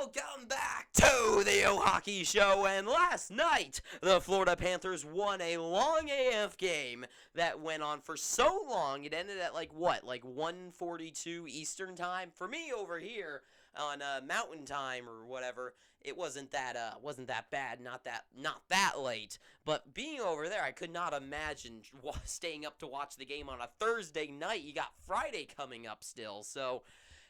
Welcome back to the O Hockey Show, and last night, the Florida Panthers won a long AF game that went on for so long, it ended at like 1:42 Eastern Time? For me over here, on Mountain Time or whatever, it wasn't that bad, not that late, but being over there, I could not imagine staying up to watch the game on a Thursday night. You got Friday coming up still, so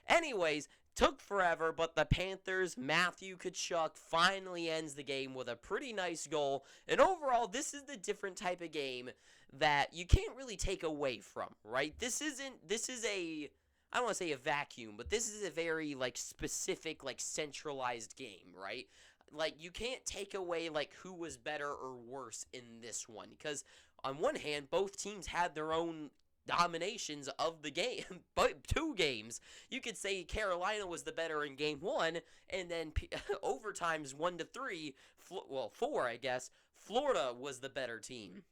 anyways, took forever, but the Panthers, Matthew Tkachuk, finally ends the game with a pretty nice goal. And overall, this is the different type of game that you can't really take away from, right? This is a, I don't want to say a vacuum, but this is a very, specific, centralized game, right? You can't take away, who was better or worse in this one. Because, on one hand, both teams had their own dominations of the game, but two games. You could say Carolina was the better in game one, and then overtimes 1-3, 4, I guess. Florida was the better team.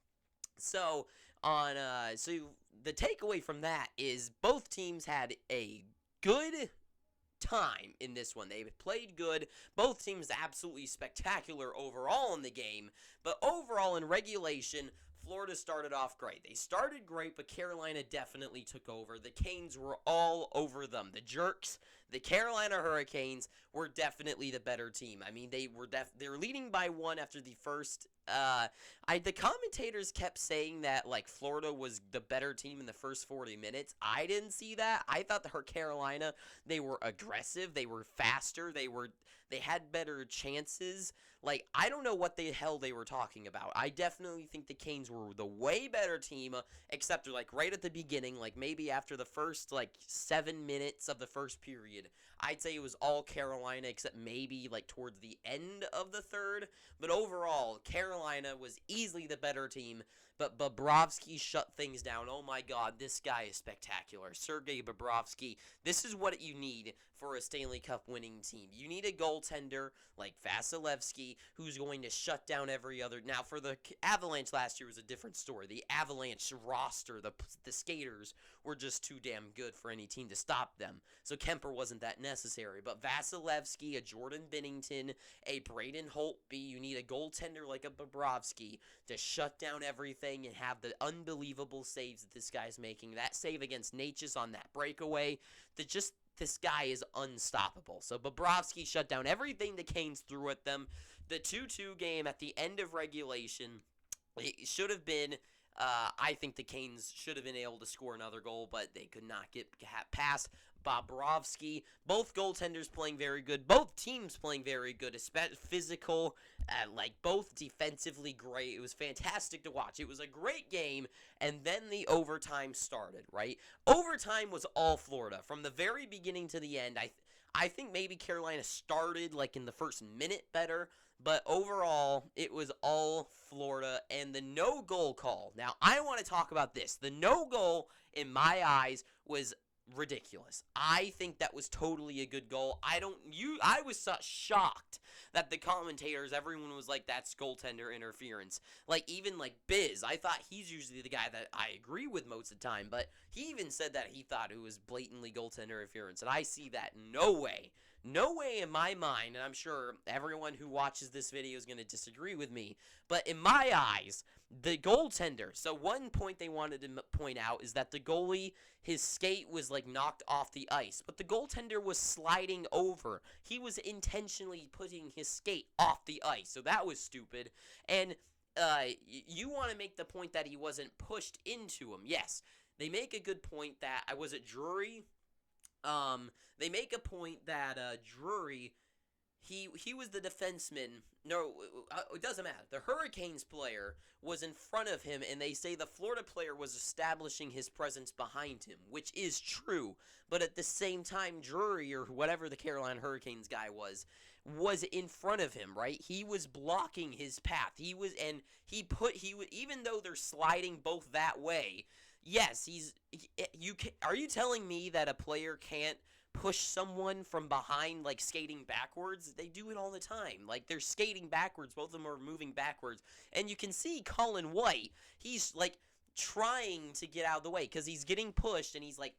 So the takeaway from that is both teams had a good time in this one. They played good. Both teams absolutely spectacular overall in the game, but overall in regulation, Florida started off great. They started great, but Carolina definitely took over. The Canes were all over them. The Jerks, the Carolina Hurricanes, were definitely the better team. I mean, they were leading by one after the first. The commentators kept saying that Florida was the better team in the first 40 minutes. I didn't see that. I thought Carolina, they were aggressive, they were faster, they had better chances. I don't know what the hell they were talking about. I definitely think the Canes were the way better team, except right at the beginning, maybe after the first 7 minutes of the first period. I'd say it was all Carolina, except maybe towards the end of the third. But overall, Carolina was easily the better team. But Bobrovsky shut things down. Oh my God, this guy is spectacular. Sergei Bobrovsky, this is what you need for a Stanley Cup winning team. You need a goaltender like Vasilevsky who's going to shut down every other. Now, for the Avalanche last year was a different story. The Avalanche roster, the skaters were just too damn good for any team to stop them. So Kemper wasn't that necessary. But Vasilevsky, a Jordan Binnington, a Braden Holtby, you need a goaltender like a Bobrovsky to shut down everything and have the unbelievable saves that this guy's making. That save against Natchez on that breakaway, this guy is unstoppable. So Bobrovsky shut down everything the Canes threw at them. The 2-2 game at the end of regulation, it should have been, I think the Canes should have been able to score another goal, but they could not get past Bobrovsky. Both goaltenders playing very good. Both teams playing very good, especially physical, both defensively great. It was fantastic to watch. It was a great game, and then the overtime started, right? Overtime was all Florida. From the very beginning to the end, I think maybe Carolina started, in the first minute better, but overall, it was all Florida, and the no-goal call. Now, I want to talk about this. The no-goal, in my eyes, was ridiculous. I think that was totally a good goal. I was so shocked that the commentators, everyone was like, that's goaltender interference. Even Biz, I thought he's usually the guy that I agree with most of the time, but he even said that he thought it was blatantly goaltender interference, and I see that no way. No way in my mind, and I'm sure everyone who watches this video is going to disagree with me, but in my eyes, the goaltender, so one point they wanted to point out is that the goalie, his skate was knocked off the ice, but the goaltender was sliding over. He was intentionally putting his skate off the ice, so that was stupid. And you want to make the point that he wasn't pushed into him. Yes, they make a good point that, was it Drury? They make a point that Drury, he was the defenseman. No, it doesn't matter. The Hurricanes player was in front of him, and they say the Florida player was establishing his presence behind him, which is true. But at the same time, Drury, or whatever the Carolina Hurricanes guy was in front of him, right? He was blocking his path. Even though they're sliding both that way, yes, are you telling me that a player can't push someone from behind, skating backwards? They do it all the time. They're skating backwards. Both of them are moving backwards. And you can see Colin White. He's, trying to get out of the way because he's getting pushed and he's like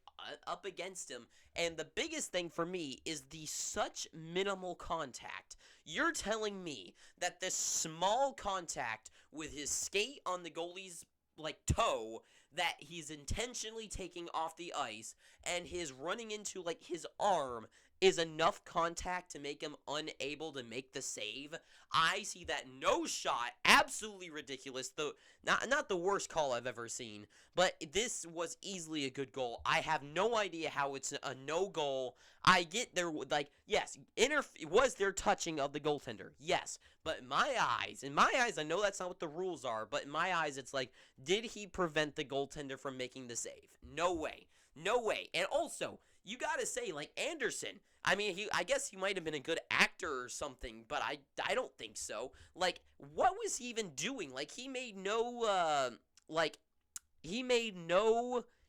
up against him. And the biggest thing for me is the such minimal contact. You're telling me that this small contact with his skate on the goalie's like toe that he's intentionally taking off the ice and his running into like his arm is enough contact to make him unable to make the save? I see that no shot, absolutely ridiculous. Though not the worst call I've ever seen, but this was easily a good goal. I have no idea how it's a no goal. I get there, like, yes, was there touching of the goaltender? Yes, but in my eyes, I know that's not what the rules are, but in my eyes, it's like, did he prevent the goaltender from making the save? No way. No way. And also, you gotta say, like, Anderson, I mean, I guess he might have been a good actor or something, but I don't think so. Like, what was he even doing? Like, he made no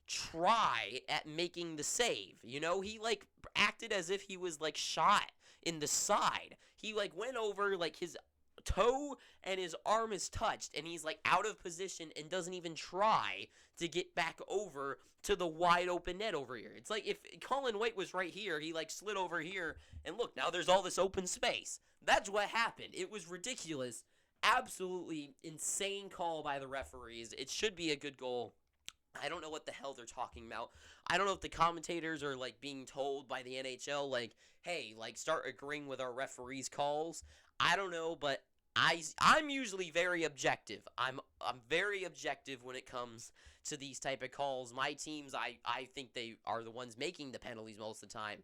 try at making the save. You know, he, like, acted as if he was, like, shot in the side. He, like, went over, like, his toe and his arm is touched, and he's, like, out of position and doesn't even try to get back over to the wide open net over here. It's like if Colin White was right here, he like slid over here, and look, now there's all this open space. That's what happened. It was ridiculous. Absolutely insane call by the referees. It should be a good goal. I don't know what the hell they're talking about. I don't know if the commentators are like being told by the NHL like, hey, like start agreeing with our referees' calls. I don't know, but I'm usually very objective. I'm very objective when it comes to these type of calls. My teams, I think they are the ones making the penalties most of the time.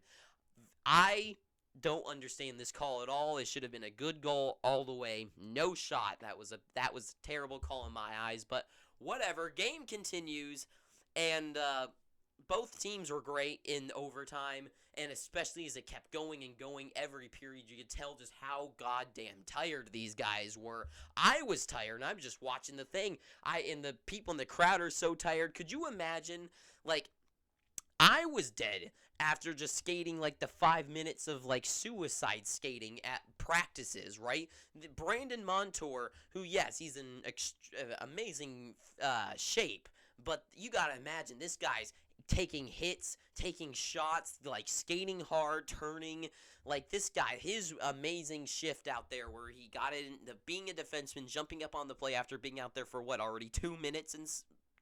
I don't understand this call at all. It should have been a good goal all the way. No shot. That was a terrible call in my eyes, but whatever. Game continues, and both teams were great in overtime, and especially as it kept going and going every period, you could tell just how goddamn tired these guys were. I was tired, and I'm just watching the thing. And the people in the crowd are so tired. Could you imagine, like, I was dead after just skating, like, the 5 minutes of, like, suicide skating at practices, right? Brandon Montour, who, yes, he's in amazing shape, but you gotta imagine, this guy's taking hits, taking shots, like skating hard, turning. Like this guy, his amazing shift out there where he got it into being a defenseman, jumping up on the play after being out there for what, already 2 minutes and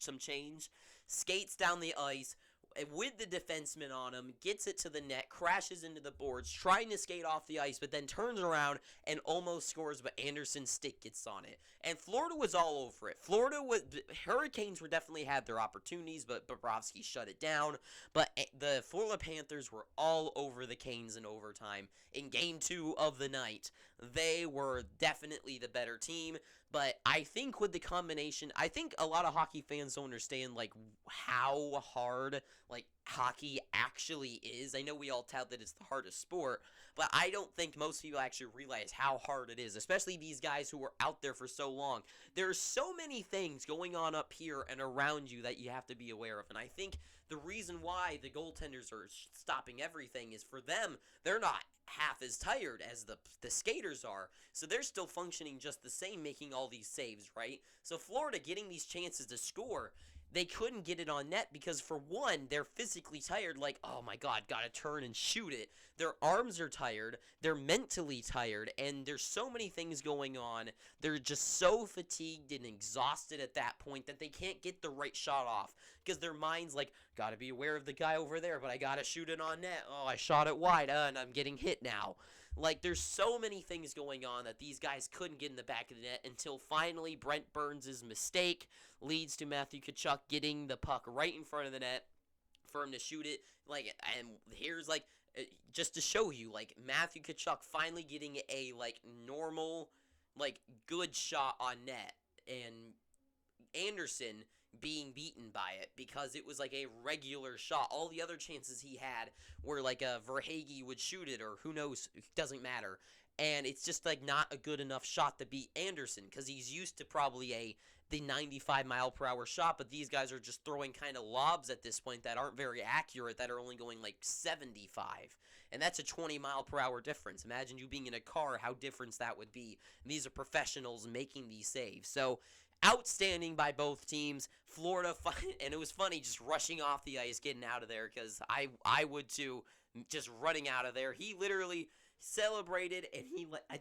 some change, skates down the ice with the defenseman on him, gets it to the net, crashes into the boards, trying to skate off the ice, but then turns around and almost scores, but Anderson's stick gets on it. And Florida was all over it. Hurricanes were definitely had their opportunities, but Bobrovsky shut it down. But the Florida Panthers were all over the Canes in overtime. In Game 2 of the night, they were definitely the better team. But I think with the combination, I think a lot of hockey fans don't understand, like, how hard, like, hockey actually is. I know we all tout that it's the hardest sport, but I don't think most people actually realize how hard it is, especially these guys who were out there for so long. There's so many things going on up here and around you that you have to be aware of, and I think the reason why the goaltenders are stopping everything is for them, they're not half as tired as the skaters are, so they're still functioning just the same, making all these saves, right? So Florida getting these chances to score, they couldn't get it on net because, for one, they're physically tired, like, oh my god, gotta turn and shoot it. Their arms are tired, they're mentally tired, and there's so many things going on. They're just so fatigued and exhausted at that point that they can't get the right shot off because their mind's like, gotta be aware of the guy over there, but I gotta shoot it on net. Oh, I shot it wide, and I'm getting hit now. Like, there's so many things going on that these guys couldn't get in the back of the net until finally Brent Burns' mistake leads to Matthew Tkachuk getting the puck right in front of the net for him to shoot it. Like, and here's, like, just to show you, like, Matthew Tkachuk finally getting a, like, normal, like, good shot on net, and Anderson being beaten by it because it was like a regular shot. All the other chances he had were like a Verhaeghe would shoot it, or who knows, it doesn't matter. And it's just like not a good enough shot to beat Anderson because he's used to probably the 95-mile-per-hour shot, but these guys are just throwing kind of lobs at this point that aren't very accurate, that are only going like 75. And that's a 20-mile-per-hour difference. Imagine you being in a car, how different that would be. And these are professionals making these saves. So outstanding by both teams. Florida, and it was funny just rushing off the ice, getting out of there, because I would too, just running out of there. He literally celebrated, and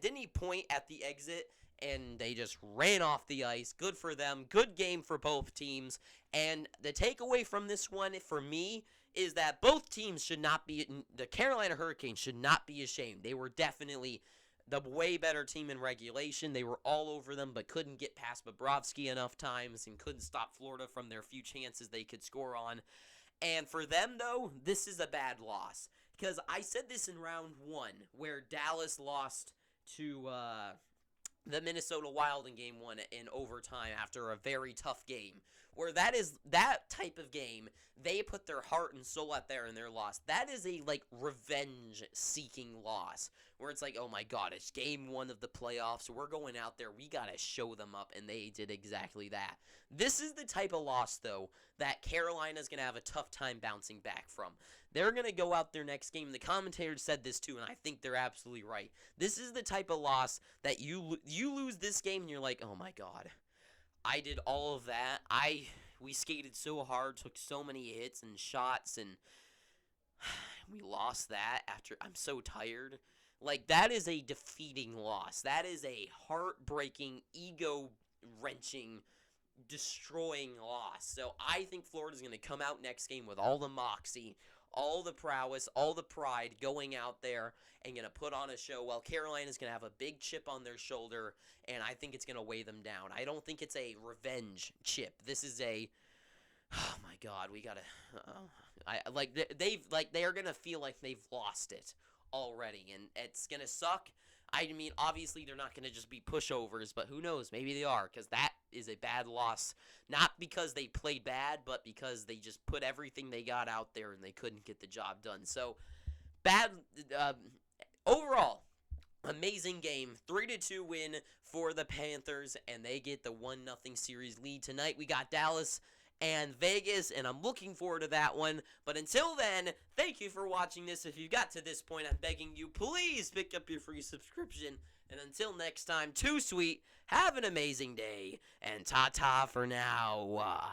didn't he point at the exit, and they just ran off the ice. Good for them. Good game for both teams. And the takeaway from this one, for me, is that both teams should not be, the Carolina Hurricanes should not be ashamed. They were definitely the way better team in regulation. They were all over them, but couldn't get past Bobrovsky enough times and couldn't stop Florida from their few chances they could score on. And for them, though, this is a bad loss. Because I said this in round one, where Dallas lost to the Minnesota Wild in game one in overtime after a very tough game. Where that type of game, they put their heart and soul out there in their loss. That is a, revenge-seeking loss. Where it's like, oh my god, it's game one of the playoffs. We're going out there. We got to show them up. And they did exactly that. This is the type of loss, though, that Carolina's going to have a tough time bouncing back from. They're going to go out their next game. The commentators said this, too, and I think they're absolutely right. This is the type of loss that you lose this game, and you're like, oh my god. I did all of that. We skated so hard, took so many hits and shots, and we lost that after. I'm so tired. That is a defeating loss. That is a heartbreaking, ego-wrenching, destroying loss. So I think Florida's going to come out next game with all the moxie, all the prowess, all the pride, going out there and going to put on a show, while Carolina's going to have a big chip on their shoulder, and I think it's going to weigh them down. I don't think it's a revenge chip. This is a, oh my god, we got to, they are going to feel like they've lost it already, and it's going to suck. I mean, obviously, they're not going to just be pushovers, but who knows? Maybe they are, because that is a bad loss. Not because they played bad, but because they just put everything they got out there and they couldn't get the job done. So, bad, overall, amazing game. 3-2 win for the Panthers, and they get the 1-0 series lead tonight. We got Dallas and Vegas, and I'm looking forward to that one. But until then, thank you for watching this. If you got to this point, I'm begging you, please pick up your free subscription. And until next time, too sweet, have an amazing day, and ta-ta for now.